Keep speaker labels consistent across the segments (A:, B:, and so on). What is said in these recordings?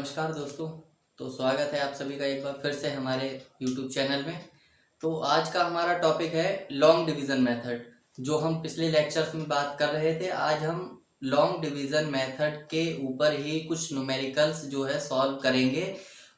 A: नमस्कार दोस्तों। तो स्वागत है आप सभी का एक बार फिर से हमारे YouTube चैनल में। तो आज का हमारा टॉपिक है लॉन्ग डिवीज़न मेथड। जो हम पिछले लेक्चर्स में बात कर रहे थे, आज हम लॉन्ग डिवीज़न मेथड के ऊपर ही कुछ न्यूमेरिकल्स जो है सॉल्व करेंगे।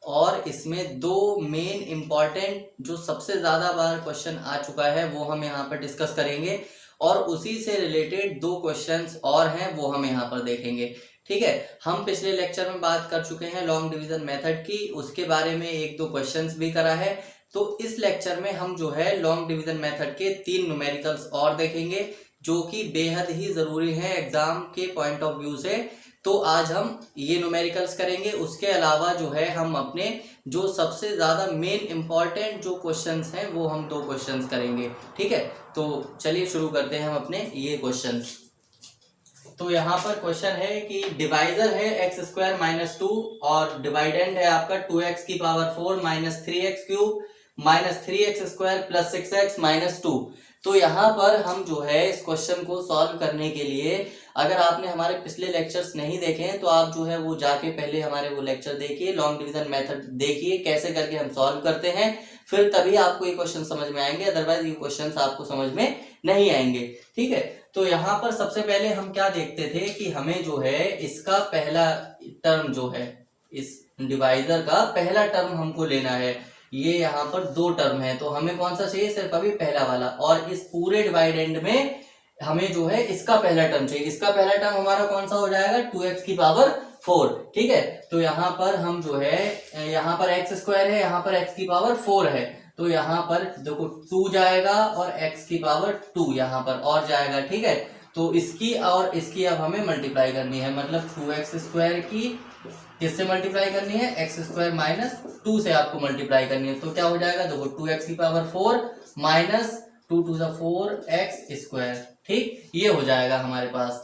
A: और इसमें दो मेन इम्पॉर्टेंट जो सबसे ज़्यादा बार क्वेश्चन आ चुका है वो हम यहाँ पर डिस्कस करेंगे, और उसी से रिलेटेड दो क्वेश्चंस और हैं वो हम यहाँ पर देखेंगे। ठीक है, हम पिछले लेक्चर में बात कर चुके हैं लॉन्ग डिवीजन मेथड की, उसके बारे में एक दो क्वेश्चंस भी करा है। तो इस लेक्चर में हम जो है लॉन्ग डिवीजन मेथड के तीन न्यूमेरिकल्स और देखेंगे जो कि बेहद ही जरूरी है एग्जाम के पॉइंट ऑफ व्यू से। तो आज हम ये न्यूमेरिकल्स करेंगे। उसके अलावा जो है हम अपने जो सबसे ज्यादा मेन इंपॉर्टेंट जो क्वेश्चंस हैं वो हम दो क्वेश्चंस करेंगे। ठीक है, तो चलिए शुरू करते हैं हम अपने ये क्वेश्चंस। तो यहाँ पर क्वेश्चन है कि डिवाइजर है एक्स स्क्वायर माइनस 2 और डिवाइडेंड है आपका 2x की power 4 minus 3x cube minus 3x square plus 6x minus 2। तो यहाँ पर हम जो है इस क्वेश्चन को सॉल्व करने के लिए, अगर आपने हमारे पिछले लेक्चर्स नहीं देखे हैं तो आप जो है वो जाके पहले हमारे वो लेक्चर देखिए, लॉन्ग डिवीजन मेथड देखिए कैसे करके हम सॉल्व करते हैं, फिर तभी आपको ये क्वेश्चन समझ में आएंगे, अदरवाइज ये क्वेश्चन आपको समझ में नहीं आएंगे। ठीक है, तो यहाँ पर सबसे पहले हम क्या देखते थे कि हमें जो है इसका पहला टर्म जो है, इस डिवाइजर का पहला टर्म हमको लेना है। ये यहाँ पर दो टर्म है तो हमें कौन सा चाहिए, सिर्फ अभी पहला वाला। और इस पूरे डिवाइडेंड में हमें जो है इसका पहला टर्म चाहिए। इसका पहला टर्म हमारा कौन सा हो जाएगा, 2x की पावर 4। ठीक है, तो यहाँ पर हम जो है, यहाँ पर एक्स स्क्वायर है, यहाँ पर x की पावर 4 है, तो यहाँ पर देखो 2 जाएगा और x की पावर 2 यहाँ पर और जाएगा। ठीक है, तो इसकी और इसकी अब हमें मल्टीप्लाई करनी है, मतलब 2x स्क्वायर की किससे मल्टीप्लाई करनी है, एक्स स्क्वायर माइनस 2 से आपको मल्टीप्लाई करनी है। तो क्या हो जाएगा, देखो 2x की power 4 minus 2 to the 4 x square. ठीक, ये हो जाएगा हमारे पास।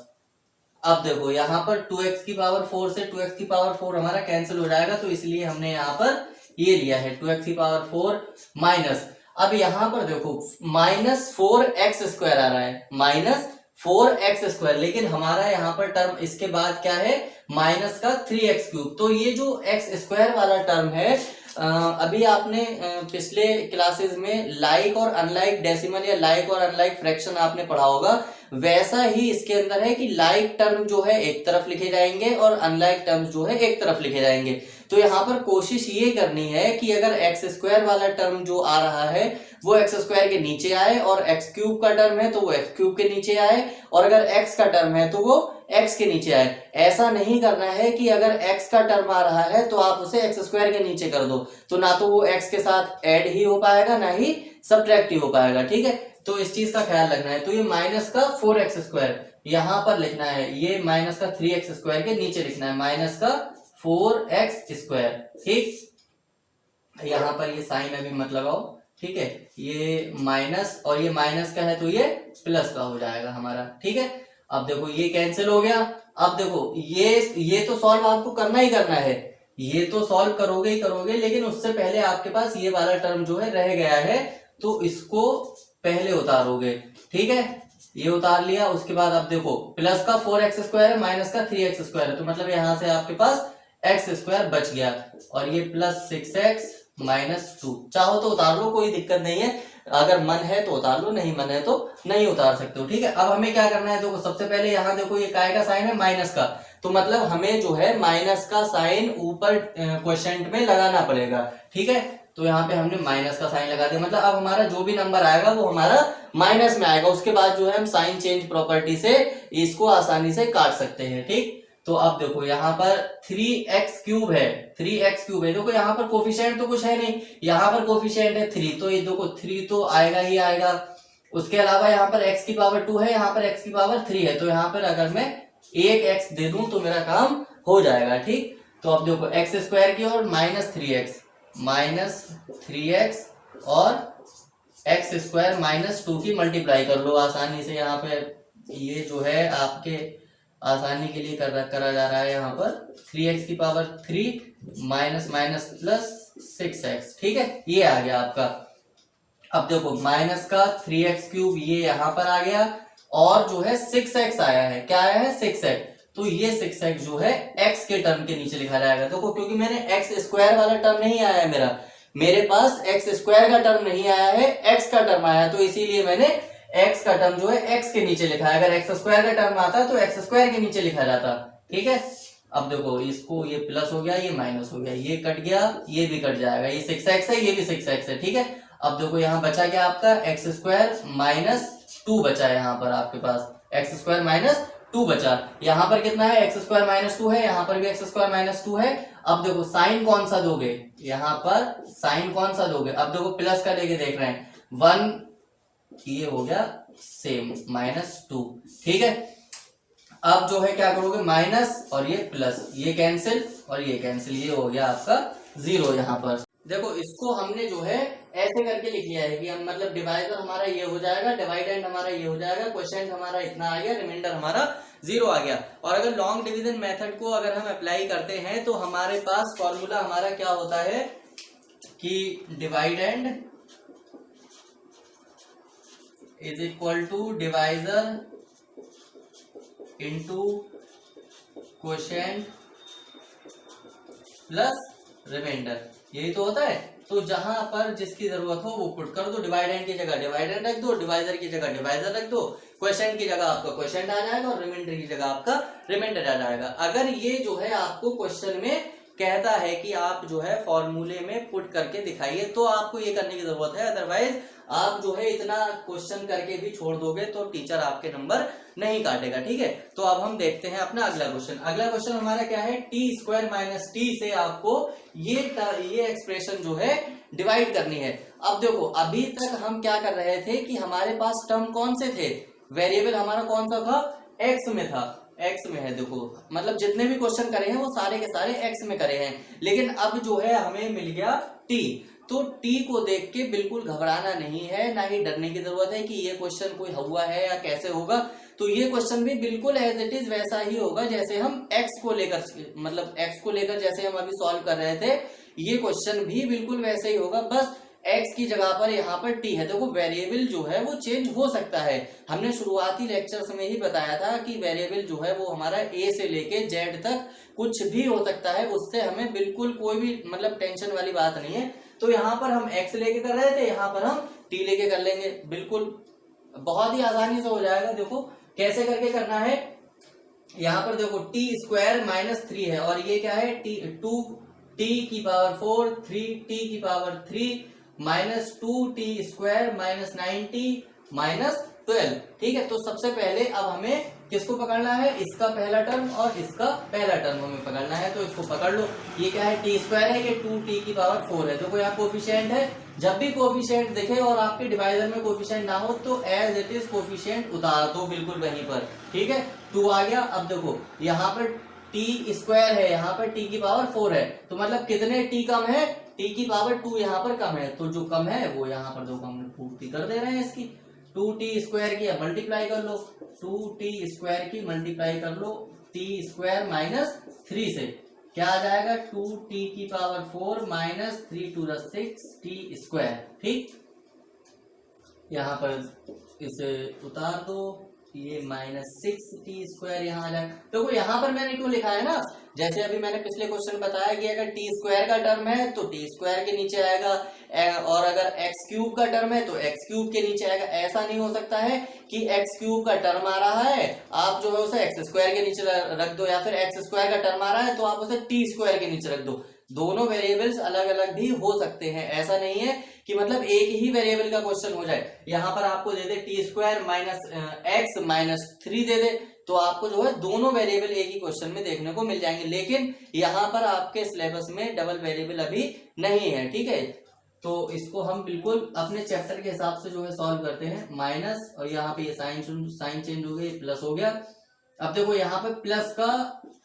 A: अब देखो यहाँ पर 2x की पावर 4 से 2x की पावर 4 हमारा कैंसिल हो जाएगा, तो इसलिए हमने यहाँ पर ये लिया है 2x की पावर 4 माइनस, अब यहाँ पर देखो माइनस 4x स्क्वायर आ रहा है, माइनस 4x स्क्वायर, लेकिन हमारा यहाँ पर टर्म इसके बाद क्या है, माइनस का 3x क्यूब। तो ये जो x स्क्वायर वाला टर्म है, अभी आपने पिछले क्लासेस में लाइक और अनलाइक डेसिमल या लाइक और अनलाइक फ्रैक्शन आपने पढ़ा होगा, वैसा ही इसके अंदर है कि लाइक टर्म जो है एक तरफ लिखे जाएंगे और अनलाइक टर्म्स जो है एक तरफ लिखे जाएंगे। तो यहाँ पर कोशिश ये करनी है कि अगर एक्स स्क्वायर वाला टर्म जो आ रहा है वो एक्स स्क्वायर के नीचे आए, और एक्स क्यूब का टर्म है तो वो एक्स क्यूब के नीचे आए, और अगर एक्स का टर्म है तो वो एक्स के नीचे आए। ऐसा नहीं करना है कि अगर एक्स का टर्म आ रहा है तो आप उसे एक्स स्क्वायर के नीचे कर दो, तो ना तो वो एक्स के साथ ऐड ही हो पाएगा ना ही सब्ट्रैक्ट ही हो पाएगा। ठीक है, तो इस चीज का ख्याल रखना है। तो ये माइनस का 4x स्क्वायर यहाँ पर लिखना है, ये माइनस का 3x स्क्वायर के नीचे लिखना है, माइनस का 4x स्क्वायर। ठीक, यहाँ पर ये साइन अभी मत लगाओ। ठीक है, ये माइनस और ये माइनस का है तो ये प्लस का हो जाएगा हमारा। ठीक है, अब देखो ये कैंसिल हो गया। अब देखो ये तो सॉल्व आपको करना ही करना है, ये तो सॉल्व करोगे ही करोगे, लेकिन उससे पहले आपके पास ये वाला टर्म जो है रह गया है, तो इसको पहले उतारोगे। ठीक है, ये उतार लिया। उसके बाद अब देखो प्लस का 4x स्क्वायर है, माइनस का 3x स्क्वायर है, तो मतलब यहां से आपके पास एक्स स्क्वायर बच गया, और ये प्लस 6x माइनस 2। चाहो तो उतार लो, कोई दिक्कत नहीं है, अगर मन है तो उतार लो, नहीं मन है तो नहीं उतार सकते हो। ठीक है, अब हमें क्या करना है, देखो सबसे पहले यहाँ देखो ये काय का साइन है, माइनस का, तो मतलब हमें जो है माइनस का साइन ऊपर क्वोशिएंट में लगाना पड़ेगा। ठीक है, तो यहाँ पे हमने माइनस का साइन लगा दिया, मतलब अब हमारा जो भी नंबर आएगा वो हमारा माइनस में आएगा। उसके बाद जो है हम साइन चेंज प्रॉपर्टी से इसको आसानी से काट सकते हैं। ठीक, तो अब देखो यहाँ पर 3x क्यूब है, 3x क्यूब है, देखो यहाँ पर कोफिशिएंट तो कुछ है नहीं, यहाँ पर कोफिशिएंट है 3, तो ये देखो 3 तो आएगा ही आएगा। उसके अलावा यहाँ पर x की पावर 2 है, यहाँ पर x की पावर 3 है, तो यहाँ पर अगर मैं एक x दे दूं तो मेरा काम हो जाएगा। ठीक, तो अब देखो एक्स स्क्वायर की और माइनस 3x और एक्स स्क्वायर माइनस 2 की मल्टीप्लाई कर लो आसानी से। यहाँ पे ये जो है आपके आसानी के लिए करा जा रहा है, यहाँ पर 3x की power 3 minus minus plus 6x। ठीक है, ये आ गया आपका। अब देखो माइनस का 3x क्यूब ये यहाँ पर आ गया, और जो है 6x आया है, क्या आया है 6x, तो ये 6x जो है x के टर्म के नीचे लिखा जाएगा। देखो क्योंकि मैंने एक्स स्क्वायर वाला टर्म नहीं आया है, मेरे पास एक्स स्क्वायर का टर्म नहीं आया है, x का टर्म आया, तो इसीलिए मैंने x का टर्म जो है x के नीचे लिखा है। अगर एक्स स्क्वायर का टर्म आता तो एक्स स्क्वायर के नीचे लिखा जाता। ठीक है, अब देखो इसको, ये प्लस हो गया, ये माइनस हो गया, ये कट गया, ये भी कट जाएगा, ये 6x है, ये भी 6x है। ठीक है, अब देखो यहाँ बचा क्या आपका एक्स स्क्वायर माइनस 2 बचा है, यहाँ पर आपके पास एक्स स्क्वायर माइनस 2 बचा। यहाँ पर कितना है, एक्स स्क्वायर माइनस 2 है, यहाँ पर भी एक्स स्क्वायर माइनस 2 है। अब देखो साइन कौन सा दोगे, यहाँ पर साइन कौन सा दोगे, अब देखो प्लस का लेके देख रहे हैं, 1 ये हो गया सेम -2। ठीक है, अब जो है क्या करोगे, माइनस और ये प्लस, ये कैंसिल और ये कैंसिल, ये हो गया आपका 0। यहाँ पर देखो इसको हमने जो है ऐसे करके लिख लिया है कि हम मतलब डिवाइजर हमारा ये हो जाएगा, डिवाइडेंड हमारा ये हो जाएगा, क्वोशिएंट हमारा इतना आ गया, रिमाइंडर हमारा 0 आ गया। और अगर लॉन्ग डिवीजन मेथड को अगर हम अप्लाई करते हैं तो हमारे पास फॉर्मूला हमारा क्या होता है कि dividend is equal to divisor into quotient plus remainder, यही तो होता है। तो जहां पर जिसकी जरूरत हो वो पुट कर दो, डिवाइडेंड की जगह डिवाइडेंड रख दो, डिवाइजर की जगह डिवाइजर रख दो, क्वोशिएंट की जगह आपका क्वोशिएंट आ जाएगा और रिमाइंडर की जगह आपका रिमाइंडर आ जाएगा। अगर ये जो है आपको क्वेश्चन में कहता है कि आप जो है फॉर्मूले में पुट करके दिखाइए तो आपको ये करने की जरूरत है, अदरवाइज आप जो है इतना क्वेश्चन करके भी छोड़ दोगे तो टीचर आपके नंबर नहीं काटेगा। ठीक है, तो अब हम देखते हैं अपना अगला क्वेश्चन। अगला क्वेश्चन हमारा क्या है, टी स्क्वायर माइनस टी से आपको ये एक्सप्रेशन जो है डिवाइड करनी है। अब देखो अभी तक हम क्या कर रहे थे कि हमारे पास टर्म कौन से थे, वेरिएबल हमारा कौन सा था, एक्स में था, एक्स में है। देखो मतलब जितने भी क्वेश्चन करे हैं वो सारे के सारे एक्स में करे हैं, लेकिन अब जो है हमें मिल गया टी। तो टी को देख के बिल्कुल घबराना नहीं है, ना ही डरने की जरूरत है कि ये क्वेश्चन कोई हुआ है या कैसे होगा। तो ये क्वेश्चन भी बिल्कुल एज इट इज वैसा ही होगा जैसे हम एक्स को लेकर, मतलब एक्स को लेकर जैसे हम अभी सॉल्व कर रहे थे, ये क्वेश्चन भी बिल्कुल वैसे ही होगा, बस x की जगह पर यहाँ पर t है। देखो वेरिएबल जो है वो चेंज हो सकता है, हमने शुरुआती लेक्चर्स में ही बताया था कि वेरिएबल जो है वो हमारा a से लेके z तक कुछ भी हो सकता है, उससे हमें बिल्कुल कोई भी मतलब टेंशन वाली बात नहीं है। तो यहाँ पर हम x लेके कर रहे थे, यहाँ पर हम t लेके कर लेंगे, बिल्कुल बहुत ही आसानी से हो जाएगा। देखो कैसे करके करना है, यहाँ पर देखो टी स्क्वायर माइनस 3 है और ये क्या है, टी की पावर 4, 3t की power 3 minus 2t square minus 9t minus 12। ठीक है, तो सबसे पहले अब हमें किसको पकड़ना है, इसका पहला टर्म और इसका पहला टर्म हमें पकड़ना है। तो इसको पकड़ लो, ये क्या है, टी स्क्वायर है, ये 2t की पावर 4 है। देखो यहाँ कोफिशिएंट है, जब भी कोफिशिएंट दिखे और आपके डिवाइजर में कोफिशिएंट ना हो तो एज इट इज कोफिशिएंट उतार दो बिल्कुल वहीं पर। ठीक है, 2 आ गया। अब देखो यहाँ पर टी स्क्वायर है, यहाँ पर टी की पावर 4 है, तो मतलब कितने टी कम है, टी की पावर 2 यहाँ पर कम है, तो जो कम है वो यहाँ पर देखो हम पूर्ति कर दे रहे हैं इसकी। 2t स्क्वायर की मल्टीप्लाई कर लो, 2t स्क्वायर की मल्टीप्लाई कर लो t स्क्वायर माइनस 3 से, क्या आ जाएगा, 2t की power 4 minus 3 to the 6 t square. ठीक, यहाँ पर इसे उतार दो, ये -6t स्क्वायर यहाँ आ जाएगा। देखो यहाँ पर मैंने क्यों लिखा है ना, जैसे अभी मैंने पिछले क्वेश्चन बताया कि अगर टी स्क्वायर का टर्म है तो टी स्क्वायर के नीचे आएगा, और अगर एक्स क्यूब का टर्म है तो एक्स क्यूब के नीचे आएगा। ऐसा नहीं हो सकता है कि एक्स क्यूब का टर्म आ रहा है आप जो है उसे एक्स स्क्वायर के नीचे रख दो, या फिर एक्स स्क्वायर का टर्म आ रहा है तो आप उसे टी स्क्वायर के नीचे रख दो। दोनों वेरिएबल्स अलग अलग भी हो सकते हैं, ऐसा नहीं है कि मतलब एक ही वेरिएबल का क्वेश्चन हो जाए। यहाँ पर आपको दे दे T square minus X minus 3 दे दे, तो आपको जो है दोनों वेरिएबल एक ही क्वेश्चन में देखने को मिल जाएंगे, लेकिन यहाँ पर आपके सिलेबस में डबल वेरिएबल अभी नहीं है। ठीक है, तो इसको हम बिल्कुल अपने चैप्टर के हिसाब से जो है सॉल्व करते हैं। माइनस और यहाँ पे ये साइन चेंज हो गया, प्लस हो गया। अब देखो यहाँ पे प्लस का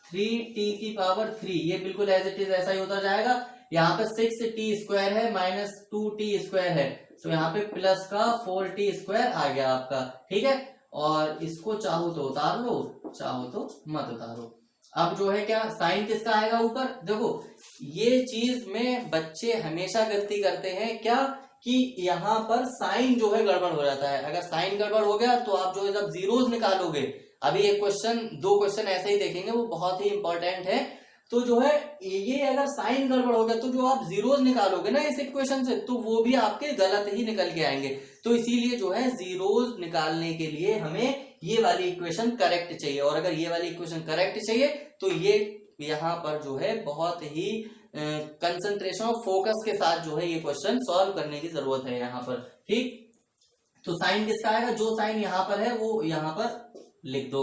A: 3t की पावर 3, ये बिल्कुल एज इट इज ऐसा ही होता जाएगा। यहाँ पे 6t स्क्वायर है माइनस 2t स्क्वायर है, तो यहाँ पे प्लस का 4t स्क्वायर आ गया आपका। ठीक है, और इसको चाहो तो उतार लो, चाहो तो मत उतारो। अब जो है क्या, साइन किसका आएगा ऊपर। देखो ये चीज में बच्चे हमेशा गलती करते हैं क्या, कि यहाँ पर साइन जो है गड़बड़ हो जाता है। अगर साइन गड़बड़ हो गया तो आप जो है जब जीरोस निकालोगे, अभी एक क्वेश्चन, दो क्वेश्चन ऐसे ही देखेंगे, वो बहुत ही इंपॉर्टेंट है। तो जो है ये अगर साइन गड़बड़ हो गया तो जो आप जीरोस निकालोगे ना इस इक्वेशन से, तो वो भी आपके गलत ही निकल के आएंगे। तो इसीलिए जो है जीरोस निकालने के लिए हमें ये वाली इक्वेशन करेक्ट चाहिए, और अगर ये वाली इक्वेशन करेक्ट चाहिए तो ये यहाँ पर जो है बहुत ही कंसंट्रेशन और फोकस के साथ जो है ये क्वेश्चन सॉल्व करने की जरूरत है यहाँ पर। ठीक, तो साइन किसका आएगा, जो साइन यहाँ पर है वो यहाँ पर लिख दो।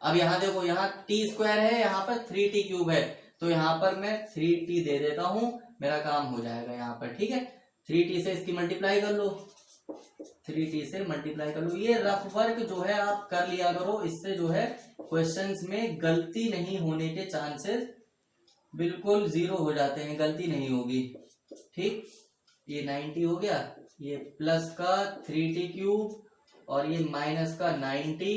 A: अब यहाँ देखो, यहाँ टी स्क्वायर है, यहाँ पर 3t क्यूब है, तो यहाँ पर मैं 3t दे देता हूं, मेरा काम हो जाएगा यहाँ पर। ठीक है, 3t से इसकी मल्टीप्लाई कर लो, 3t से मल्टीप्लाई कर लो। ये रफ वर्क जो है आप कर लिया करो, इससे जो है क्वेश्चंस में गलती नहीं होने के चांसेस बिल्कुल 0 हो जाते हैं, गलती नहीं होगी। ठीक, ये 90 हो गया, ये प्लस का 3t क्यूब और ये माइनस का 90,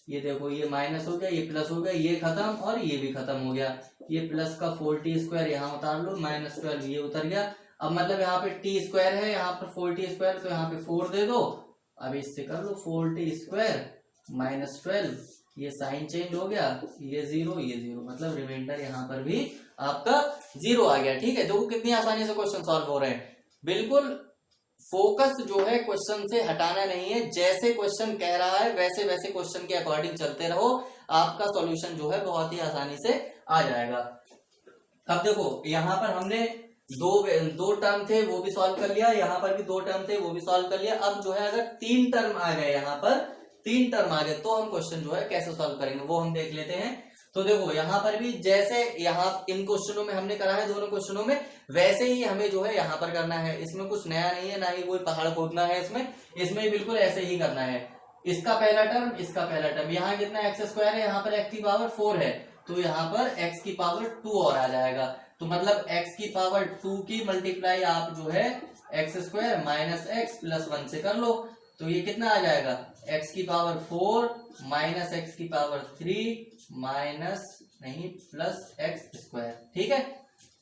A: ये देखो ये माइनस हो गया, ये प्लस हो गया, ये खत्म और ये भी खत्म हो गया। ये प्लस का 4t स्क्वायर यहाँ उतार लो, माइनस 12 ये उतर गया। अब मतलब यहाँ पे t स्क्वायर है, यहाँ पर 4t स्क्वायर, तो यहाँ पे 4 दे दो। अब इससे कर लो 4t स्क्वायर माइनस 12, ये साइन चेंज हो गया, ये 0 ये 0, मतलब रिमाइंडर यहाँ पर भी आपका 0 आ गया। ठीक है, देखो कितनी आसानी से क्वेश्चन सॉल्व हो रहे हैं। बिल्कुल फोकस जो है क्वेश्चन से हटाना नहीं है, जैसे क्वेश्चन कह रहा है वैसे वैसे क्वेश्चन के अकॉर्डिंग चलते रहो, आपका सॉल्यूशन जो है बहुत ही आसानी से आ जाएगा। अब देखो यहाँ पर हमने दो टर्म थे वो भी सॉल्व कर लिया, यहाँ पर भी 2 टर्म थे वो भी सॉल्व कर लिया। अब जो है अगर 3 टर्म आ गए, यहाँ पर 3 टर्म आ गए, तो हम क्वेश्चन जो है कैसे सॉल्व करेंगे वो हम देख लेते हैं। तो देखो यहाँ पर भी जैसे यहाँ इन क्वेश्चनों में हमने करा है, दोनों क्वेश्चनों में, वैसे ही हमें जो है यहाँ पर करना है। इसमें कुछ नया नहीं है, ना ही कोई पहाड़ खोदना है इसमें बिल्कुल ऐसे ही करना है। इसका पहला टर्म, इसका पहला टर्म, यहाँ कितना एक्स स्क्वायर है, यहाँ पर एक्स की पावर 4 है, तो यहाँ पर एक्स की पावर 2 और आ जाएगा। तो मतलब एक्स की पावर 2 की मल्टीप्लाई आप जो है x square minus X plus 1 से कर लो, तो ये कितना आ जाएगा, एक्स की पावर 4 माइनस एक्स की पावर 3 माइनस नहीं प्लस एक्स स्क्वायर। ठीक है,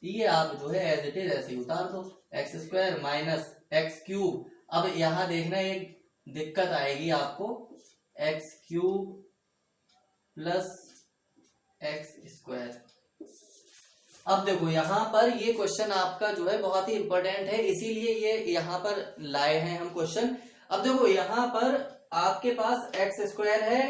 A: ये आप जो है एज इट इज ऐसे ही उतार दो, x square minus x cube. अब यहां देखना एक दिक्कत आएगी आपको, x cube plus x square. अब देखो यहाँ पर ये क्वेश्चन आपका जो है बहुत ही इंपॉर्टेंट है, इसीलिए ये यहाँ पर लाए हैं हम क्वेश्चन। अब देखो यहाँ पर आपके पास एक्स स्क्वायर है,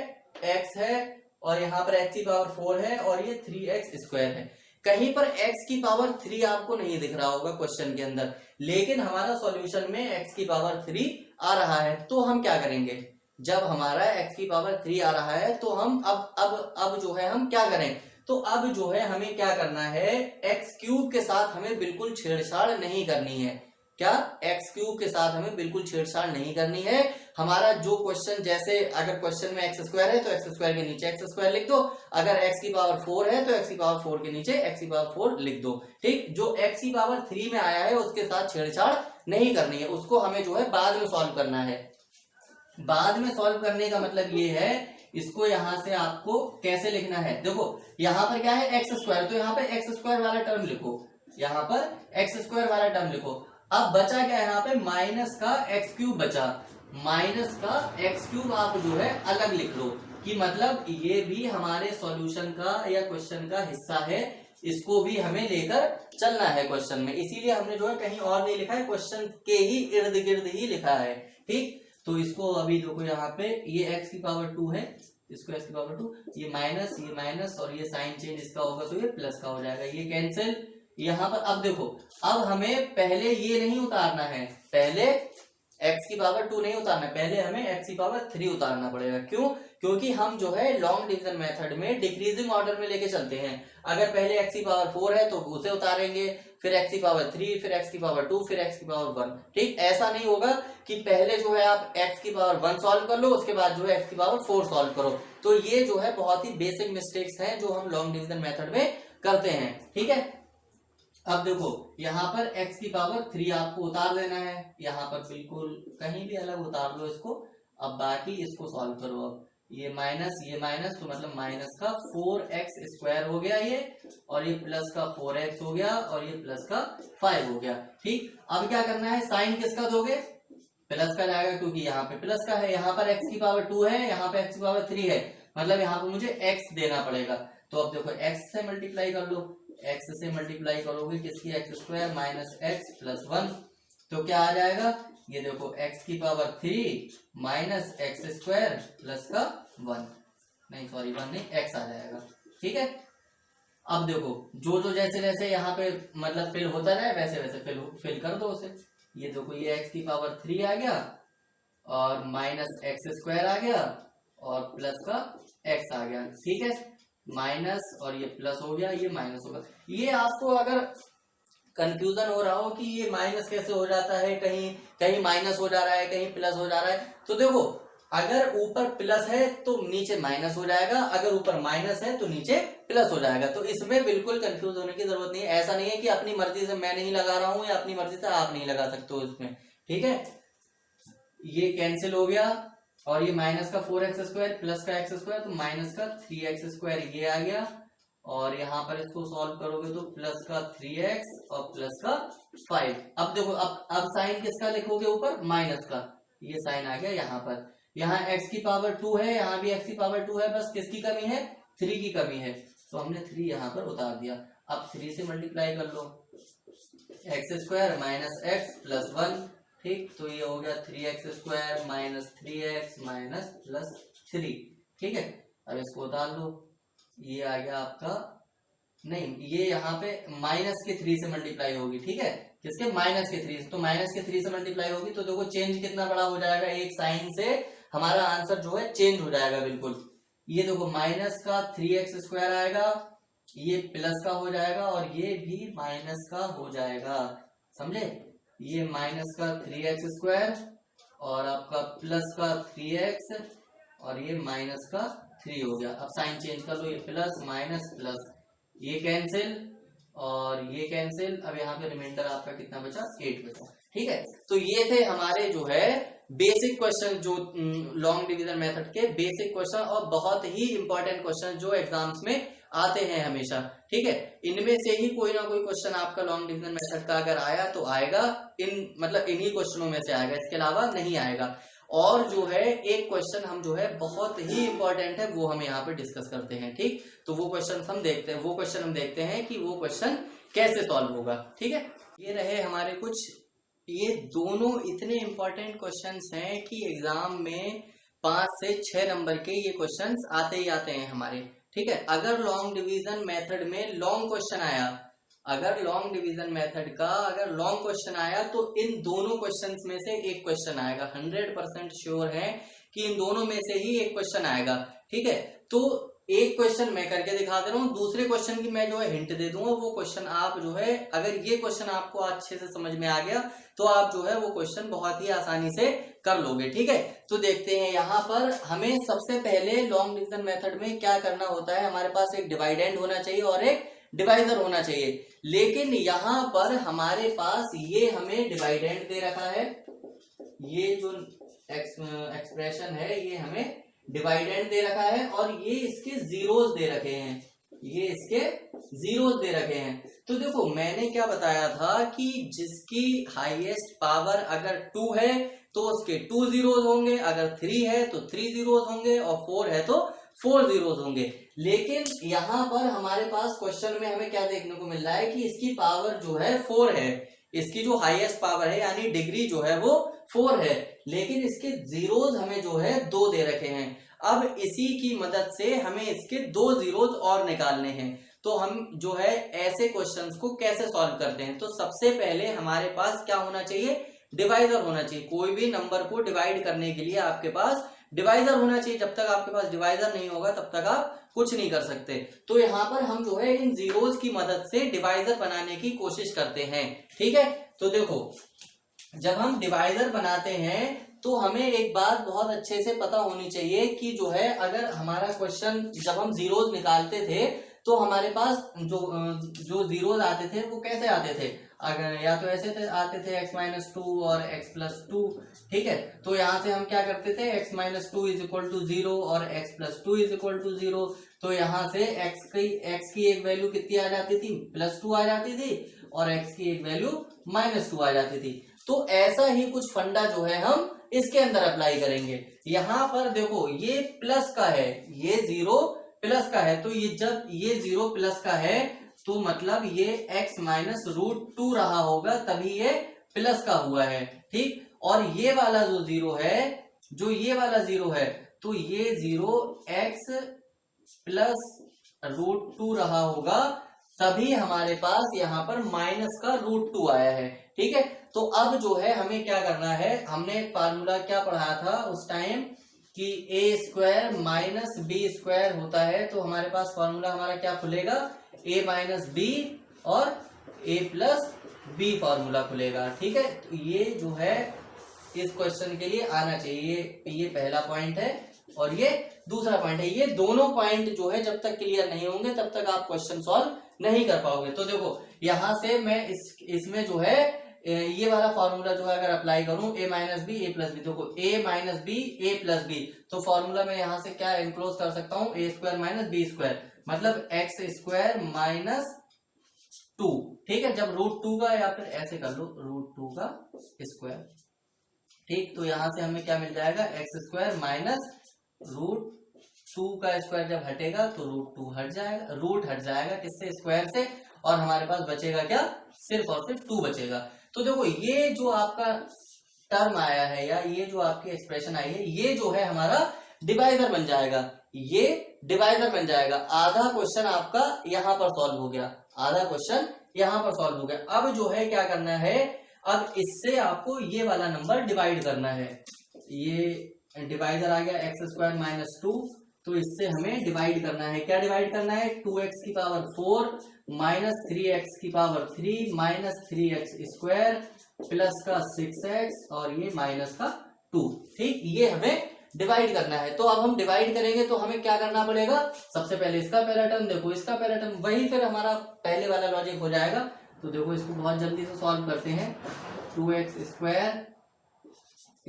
A: एक्स है, और यहाँ पर एक्स की पावर 4 है, और ये 3x स्क्वायर है। कहीं पर x की पावर 3 आपको नहीं दिख रहा होगा क्वेश्चन के अंदर, लेकिन हमारा सॉल्यूशन में x की पावर 3 आ रहा है। तो हम क्या करेंगे, जब हमारा x की पावर 3 आ रहा है तो हम अब जो है हम क्या करें, तो अब जो है हमें क्या करना है, एक्स क्यूब के साथ हमें बिल्कुल छेड़छाड़ नहीं करनी है। क्या, एक्स क्यूब के साथ हमें बिल्कुल छेड़छाड़ नहीं करनी है। हमारा जो क्वेश्चन, जैसे अगर क्वेश्चन में एक्स स्क्वायर है तो एक्स स्क्वायर के नीचे एक्स स्क्वायर लिख दो, अगर एक्स की पावर 4 है तो एक्स की पावर 4 के नीचे एक्स की पावर 4 लिख दो। ठीक, जो एक्स की पावर 3 में आया है उसके साथ छेड़छाड़ नहीं करनी है, उसको हमें जो है बाद में सॉल्व करना है। बाद में सॉल्व करने का मतलब ये है, इसको यहां से आपको कैसे लिखना है, देखो यहाँ पर क्या है एक्स स्क्वायर, तो यहाँ पर एक्स स्क्वायर वाला टर्म लिखो, यहाँ पर एक्स स्क्वायर वाला टर्म लिखो। अब बचा क्या है यहाँ पे, माइनस का एक्स क्यूब बचा, माइनस का एक्स क्यूब आप जो है अलग लिख लो, कि मतलब ये भी हमारे सॉल्यूशन का या क्वेश्चन का हिस्सा है, इसको भी हमें लेकर चलना है क्वेश्चन में। इसीलिए हमने जो है कहीं और नहीं लिखा है, क्वेश्चन के ही इर्द गिर्द ही लिखा है। ठीक, तो इसको अभी देखो यहाँ पे ये x की पावर 2 है, इसको x की पावर 2, ये माइनस और ये साइन चेंज इसका होगा तो ये प्लस का हो जाएगा, ये कैंसिल यहाँ पर। अब देखो, अब हमें पहले ये नहीं उतारना है, पहले x की पावर 2 नहीं उतारना है, पहले हमें x की पावर 3 उतारना पड़ेगा। क्यों, क्योंकि हम जो है लॉन्ग डिवीजन मेथड में डिक्रीजिंग ऑर्डर में लेके चलते हैं। अगर पहले x की पावर 4 है तो उसे उतारेंगे, फिर x की पावर 3, फिर x की पावर 2, फिर x की पावर 1। ठीक, ऐसा नहीं होगा कि पहले जो है आप x की पावर 1 सॉल्व कर लो, उसके बाद जो है x की पावर 4 सॉल्व करो। तो ये जो है बहुत ही बेसिक मिस्टेक्स हैं जो हम लॉन्ग डिवीजन मेथड में करते हैं। ठीक है, अब देखो यहाँ पर x की पावर 3 आपको उतार देना है, यहाँ पर बिल्कुल कहीं भी अलग उतार दो इसको। अब बाकी इसको सॉल्व करो, अब ये माइनस तो मतलब माइनस का 4x स्क्वायर हो गया ये, और ये प्लस का 4x हो गया, और ये प्लस का 5 हो गया। ठीक, अब क्या करना है, साइन किसका दोगे, प्लस का जाएगा, क्योंकि यहाँ पे प्लस का है, यहाँ पर x की पावर 2 है, यहाँ पे x की पावर 3 है, मतलब यहाँ पे मुझे x देना पड़ेगा। तो अब देखो x से मल्टीप्लाई कर लो, x से मल्टीप्लाई करोगे किसकी, x square minus X plus 1, तो क्या आ जाएगा, ये देखो x की power 3 minus x square plus का 1, नहीं सॉरी 1 नहीं, x आ जाएगा। ठीक है, अब देखो जो जो जैसे जैसे यहाँ पे मतलब फिल होता रहे वैसे वैसे फिल कर दो उसे। ये देखो ये x की पावर 3 आ गया और माइनस एक्स स्क्वायर आ गया और प्लस का x आ गया। ठीक है, माइनस और ये प्लस हो गया, ये माइनस होगा। ये आपको अगर कंफ्यूजन हो रहा हो कि ये माइनस कैसे हो जाता है, कहीं कहीं माइनस हो जा रहा है, कहीं प्लस हो जा रहा है, तो देखो अगर ऊपर प्लस है तो नीचे माइनस हो जाएगा, अगर ऊपर माइनस है तो नीचे प्लस हो जाएगा। तो इसमें बिल्कुल कंफ्यूज होने की जरूरत नहीं है। ऐसा नहीं है कि अपनी मर्जी से मैं नहीं लगा रहा हूं या अपनी मर्जी से आप नहीं लगा सकते हो इसमें। ठीक है, ये कैंसिल हो गया और ये माइनस का 4x स्क्वायर प्लस का x स्क्वायर, तो माइनस का 3x स्क्वायर ये आ गया और यहाँ पर इसको सॉल्व करोगे तो प्लस का 3x और प्लस का 5। अब देखो अब साइन किसका लिखोगे ऊपर, माइनस का, ये साइन आ गया यहाँ पर। यहाँ x की पावर 2 है, यहाँ भी x की पावर 2 है, बस किसकी कमी है, 3 की कमी है, तो हमने 3 यहाँ पर उतार दिया। अब 3 से मल्टीप्लाई कर लो, X square minus X plus 1, ठीक, तो ये हो गया 3x square minus 3x minus plus 3। ठीक है, अब इसको उतार लो, ये आ गया आपका, नहीं ये यहाँ पे माइनस के 3 से मल्टीप्लाई होगी। ठीक है, किसके, माइनस के 3 से, तो माइनस के 3 से मल्टीप्लाई होगी तो देखो चेंज कितना बड़ा हो जाएगा, एक साइन से हमारा आंसर जो है चेंज हो जाएगा बिल्कुल। ये देखो माइनस का 3x स्क्वायर आएगा, ये प्लस का हो जाएगा और ये भी माइनस का हो जाएगा, समझे, ये माइनस का 3x स्क्वायर और आपका प्लस का 3x और ये माइनस का 3 हो गया। अब साइन चेंज कर लो, ये प्लस माइनस प्लस, ये कैंसिल और ये कैंसिल। अब यहाँ पे रिमाइंडर आपका कितना बचा, 8 बचा। ठीक है, तो ये थे हमारे जो है बेसिक क्वेश्चन, जो लॉन्ग डिवीजन मेथड के बेसिक क्वेश्चन और बहुत ही इंपॉर्टेंट क्वेश्चन जो एग्जाम्स में आते हैं हमेशा। ठीक है, इनमें से ही कोई ना कोई क्वेश्चन आपका लॉन्ग डिवीजन मेथड का अगर आया तो आएगा, मतलब इन्हीं क्वेश्चनों में से आएगा, इसके अलावा नहीं आएगा। और जो है एक क्वेश्चन हम जो है बहुत ही इंपॉर्टेंट है वो हम यहाँ पे डिस्कस करते हैं। ठीक, तो वो क्वेश्चन हम देखते हैं कि वो क्वेश्चन कैसे सॉल्व होगा। ठीक है, ये रहे हमारे कुछ, ये दोनों इतने इंपॉर्टेंट क्वेश्चंस हैं कि एग्जाम में 5 से 6 नंबर के ये क्वेश्चंस आते ही आते हैं हमारे। ठीक है, अगर लॉन्ग डिवीजन मेथड में लॉन्ग क्वेश्चन आया, अगर लॉन्ग डिवीजन मेथड का अगर लॉन्ग क्वेश्चन आया तो इन दोनों क्वेश्चंस में से एक क्वेश्चन आएगा, 100% श्योर है कि इन दोनों में से ही एक क्वेश्चन आएगा। ठीक है, तो एक क्वेश्चन मैं करके दिखा दे रहा हूँ, दूसरे क्वेश्चन की मैं जो है हिंट दे दूंगा, वो क्वेश्चन आप जो है, अगर ये क्वेश्चन आपको अच्छे से समझ में आ गया तो आप जो है वो क्वेश्चन बहुत ही आसानी से कर लोगे। ठीक है, तो देखते हैं यहाँ पर हमें सबसे पहले लॉन्ग डिवीजन मेथड में क्या करना होता है, हमारे पास एक डिवाइडेंड होना चाहिए और एक डिवाइजर होना चाहिए। लेकिन यहाँ पर हमारे पास ये हमें डिवाइडेंड दे रखा है, ये जो एक्सप्रेशन है ये हमें डिवाइडेंड दे रखा है और ये इसके जीरोस दे रखे हैं, ये इसके जीरोस दे रखे हैं। तो देखो मैंने क्या बताया था कि जिसकी हाईएस्ट पावर अगर 2 है तो उसके 2 जीरोस होंगे, अगर 3 है तो 3 जीरोस होंगे और 4 है तो 4 जीरोस होंगे। लेकिन यहाँ पर हमारे पास क्वेश्चन में हमें क्या देखने को मिल रहा है कि इसकी पावर जो है 4 है, इसकी जो हाईएस्ट पावर है यानी डिग्री जो है वो 4 है, लेकिन इसके जीरोस हमें जो है 2 दे रखे हैं। अब इसी की मदद से हमें इसके 2 जीरोस और निकालने हैं। तो हम जो है ऐसे क्वेश्चंस को कैसे सॉल्व करते हैं, तो सबसे पहले हमारे पास क्या होना चाहिए, डिवाइजर होना चाहिए। कोई भी नंबर को डिवाइड करने के लिए आपके पास डिवाइजर होना चाहिए। जब तक आपके पास डिवाइजर नहीं होगा तब तक आप कुछ नहीं कर सकते। तो यहाँ पर हम जो है इन जीरोस की मदद से डिवाइजर बनाने की कोशिश करते हैं। ठीक है, तो देखो जब हम डिवाइजर बनाते हैं तो हमें एक बात बहुत अच्छे से पता होनी चाहिए कि जो है अगर हमारा क्वेश्चन, जब हम जीरोस निकालते थे तो हमारे पास जो जीरोस आते थे वो कैसे आते थे, अगर या तो ऐसे आते थे x-2 और x+2। ठीक है, तो यहाँ से हम क्या करते थे, x-2 = 0 और x+2 = 0। तो यहाँ से x की एक वैल्यू कितनी आ जाती थी, +2 आ जाती थी और x की एक वैल्यू -2 आ जाती थी। तो ऐसा ही कुछ फंडा जो है हम इसके अंदर अप्लाई करेंगे। यहाँ पर देखो ये प्लस का है, ये 0 प्लस का है, तो ये जब ये 0 प्लस का है तो मतलब ये x माइनस √2 रहा होगा, तभी ये प्लस का हुआ है, ठीक। और ये वाला जो 0 है, जो ये वाला 0 है, तो ये 0 x प्लस √2 रहा होगा, तभी हमारे पास यहाँ पर माइनस का √2 आया है, ठीक है। तो अब जो है हमें क्या करना है, हमने फार्मूला क्या पढ़ा था उस टाइम कि a² माइनस b² होता है, तो हमारे पास फार्मूला हमारा क्या खुलेगा, a माइनस बी और a प्लस बी फार्मूला खुलेगा, ठीक है। तो ये जो है इस क्वेश्चन के लिए आना चाहिए, ये पहला पॉइंट है और ये दूसरा पॉइंट है। ये दोनों पॉइंट जो है जब तक क्लियर नहीं होंगे तब तक आप क्वेश्चन सॉल्व नहीं कर पाओगे। तो देखो यहां से मैं इसमें जो है ये वाला फॉर्मूला जो है अगर अप्लाई करूं a minus b a plus b, देखो a minus b a plus b, तो फॉर्मूला में यहां से क्या इनक्लोज कर सकता हूं, a² माइनस b², मतलब x² माइनस 2, ठीक है। जब √2 का, या फिर ऐसे कर लो √2 का स्क्वायर, ठीक। तो यहां से हमें क्या मिल जाएगा, x² माइनस √2 का स्क्वायर जब हटेगा तो √2 हट जाएगा, रूट हट जाएगा किससे, स्क्वायर से, और हमारे पास बचेगा क्या, सिर्फ और सिर्फ 2 बचेगा। तो देखो ये जो आपका टर्म आया है या ये जो आपकी एक्सप्रेशन आई है, ये जो है हमारा डिवाइजर बन जाएगा, ये डिवाइजर बन जाएगा। आधा क्वेश्चन आपका यहाँ पर सॉल्व हो गया, आधा क्वेश्चन यहाँ पर सॉल्व हो गया। अब जो है क्या करना है, अब इससे आपको ये वाला नंबर डिवाइड करना है, ये डिवाइजर आ गया x² माइनस 2, तो इससे हमें डिवाइड करना है। क्या डिवाइड करना है, 2x की पावर 4 माइनस 3x की पावर 3 माइनस 3x² प्लस का 6x और ये माइनस का 2, ठीक। ये हमें डिवाइड करना है। तो अब हम डिवाइड करेंगे तो हमें क्या करना पड़ेगा, सबसे पहले इसका पहला टर्म, देखो इसका पहला टर्म, वही फिर हमारा पहले वाला लॉजिक हो जाएगा। तो देखो इसको बहुत जल्दी से सॉल्व करते हैं, 2x²,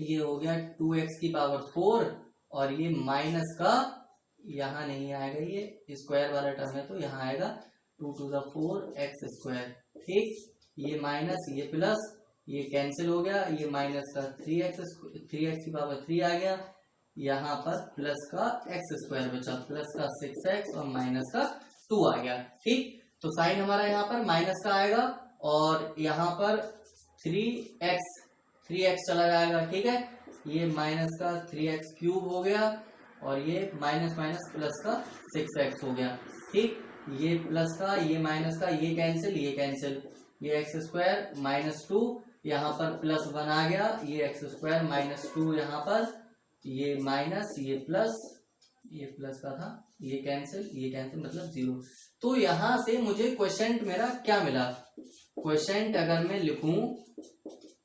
A: ये हो गया 2x की पावर 4 और ये माइनस का, यहाँ नहीं आएगा, ये स्क्वायर वाला टर्म है तो यहाँ आएगा 2 to the 4x², ठीक। ये माइनस, ये प्लस, ये कैंसिल हो गया, ये माइनस का 3x की पावर 3 आ गया, यहाँ पर प्लस का x² बचा, प्लस का 6x और माइनस का 2 आ गया, ठीक। तो साइन हमारा यहाँ पर माइनस का आएगा और यहाँ पर 3x चला जाएगा, ठीक है। ये माइनस का 3x³ हो गया और ये माइनस माइनस प्लस का 6x हो गया, ठीक। ये प्लस का, ये माइनस का, ये कैंसिल, ये कैंसिल, ये x² माइनस 2, यहाँ पर प्लस 1 आ गया, ये x² माइनस 2, यहाँ पर ये माइनस, ये प्लस का था, ये कैंसिल मतलब 0। तो यहां से मुझे क्वोशिएंट मेरा क्या मिला, क्वोशिएंट अगर मैं लिखूं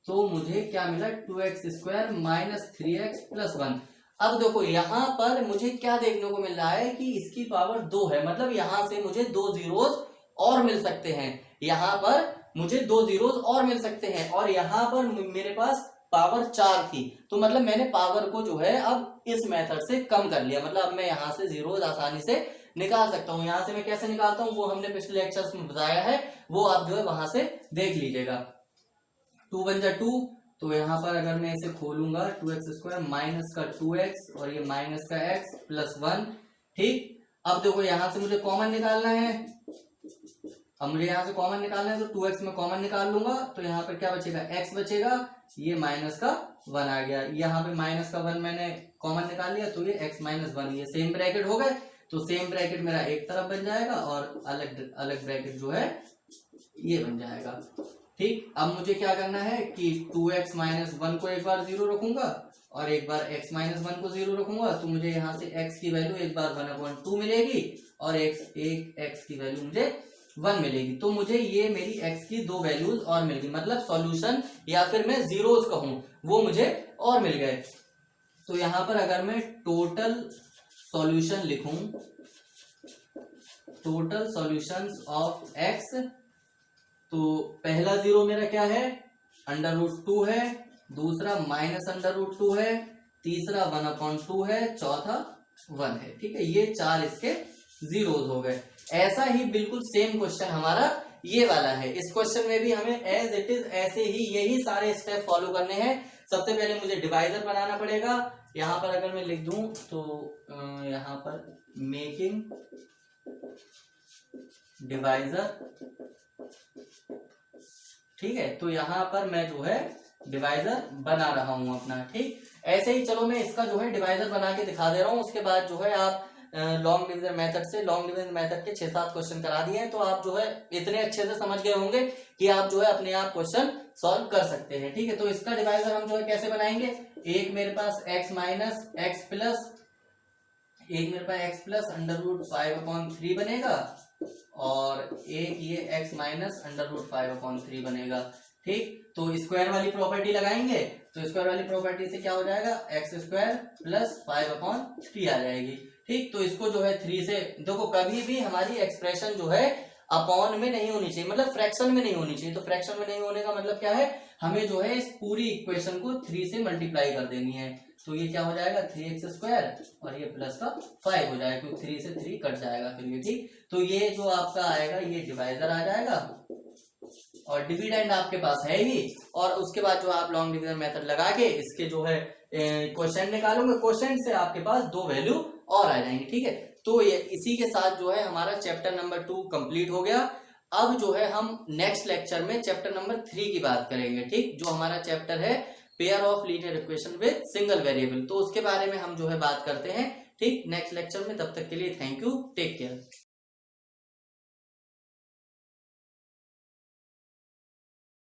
A: तो मुझे क्या मिला, 2x² माइनस 3x प्लस 1। अब देखो यहाँ पर मुझे क्या देखने को मिल रहा है कि इसकी पावर 2 है, मतलब यहाँ से मुझे 2 जीरोस और मिल सकते हैं, यहाँ पर मुझे 2 जीरोस और मिल सकते हैं, और यहाँ पर मेरे पास पावर 4 थी, तो मतलब मैंने पावर को जो है अब इस मेथड से कम कर लिया, मतलब अब मैं यहाँ से जीरोस आसानी से निकाल सकता हूँ। यहाँ से मैं कैसे निकालता हूँ वो हमने पिछले लेक्चर्स में बताया है, वो आप जो है वहां से देख लीजिएगा। 2 1 जा 2, तो यहाँ पर अगर मैं इसे खोलूंगा 2x² माइनस का 2x और ये माइनस का x प्लस 1, ठीक। अब देखो यहाँ से मुझे कॉमन निकालना है, अब मुझे यहाँ से कॉमन निकालना है, तो 2x में कॉमन निकाल लूंगा, तो यहाँ पर क्या बचेगा, x बचेगा, ये माइनस का 1 आ गया, यहाँ पे माइनस का 1 मैंने कॉमन निकाल लिया, तो ये x माइनस 1, ये सेम ब्रैकेट हो गए, तो सेम ब्रैकेट मेरा एक तरफ बन जाएगा और अलग अलग ब्रैकेट जो है ये बन जाएगा, ठीक। अब मुझे क्या करना है कि 2x माइनस 1 को एक बार 0 रखूंगा और एक बार x माइनस 1 को 0 रखूंगा, तो मुझे यहाँ से x की वैल्यू एक बार 1/2 मिलेगी और x की वैल्यू मुझे 1 मिलेगी। तो मुझे ये मेरी x की 2 वैल्यूज और मिल गई, मतलब सॉल्यूशन या फिर मैं जीरोस कहूं वो मुझे और मिल गए। तो यहाँ पर अगर मैं टोटल सॉल्यूशन लिखूं, टोटल सॉल्यूशंस ऑफ x, तो पहला जीरो मेरा क्या है, √2 है, दूसरा माइनस √2 है, तीसरा 1/2 है, चौथा 1 है, ठीक है। ये 4 इसके जीरोस हो गए। ऐसा ही बिल्कुल सेम क्वेश्चन हमारा ये वाला है। इस क्वेश्चन में भी हमें एज इट इज ऐसे ही यही सारे स्टेप फॉलो करने हैं। सबसे पहले मुझे डिवाइजर बनाना पड़ेगा। यहाँ पर अगर मैं लिख दूं तो यहाँ पर मेकिंग डिवाइजर, ठीक है। तो यहाँ पर मैं जो है डिवाइजर बना रहा हूं अपना, ठीक। ऐसे ही चलो मैं इसका जो है डिवाइजर बना के दिखा दे रहा हूं। उसके बाद जो है आप लॉन्ग डिवीजन मेथड से, लॉन्ग डिवीजन मेथड के 6-7 क्वेश्चन करा दिए हैं, तो आप जो है इतने अच्छे से समझ गए होंगे कि आप जो है अपने आप क्वेश्चन सॉल्व कर सकते हैं, ठीक है। तो इसका डिवाइजर हम जो है कैसे बनाएंगे, एक मेरे पास x माइनस एक्स प्लस, एक मेरे पास x प्लस √5/3 बनेगा, और एक ये x माइनस √5/3 बनेगा, ठीक। तो स्क्वायर वाली प्रॉपर्टी लगाएंगे, तो स्क्वायर वाली प्रॉपर्टी से क्या हो जाएगा, x² प्लस 5/3 आ जाएगी, ठीक। तो इसको जो है 3 से, देखो कभी भी हमारी एक्सप्रेशन जो है अपॉन में नहीं होनी चाहिए, मतलब फ्रैक्शन में नहीं होनी चाहिए। तो फ्रैक्शन में नहीं होने का मतलब क्या है, हमें जो है इस पूरी इक्वेशन को 3 से मल्टीप्लाई कर देनी है। तो ये क्या हो जाएगा 3x² और ये प्लस का 5 हो जाएगा, क्योंकि 3 से 3 कट जाएगा फिर ये, ठीक। तो ये जो आपका आएगा ये डिवाइजर आ जाएगा, और डिविडेंड आपके पास है ही। और उसके बाद जो आप लॉन्ग डिवीजन मेथड लगा के इसके जो है क्वोशेंट निकालोगे, क्वोशेंट से आपके पास 2 वैल्यू और आ जाएंगे, ठीक है। तो ये इसी के साथ जो है हमारा चैप्टर नंबर 2 कंप्लीट हो गया। अब जो है हम नेक्स्ट लेक्चर में चैप्टर नंबर 3 की बात करेंगे, ठीक। जो हमारा चैप्टर है pair of linear equation with single variable, तो उसके बारे में हम जो है बात करते हैं, ठीक, नेक्स्ट लेक्चर में। तब तक के लिए थैंक यू, टेक केयर।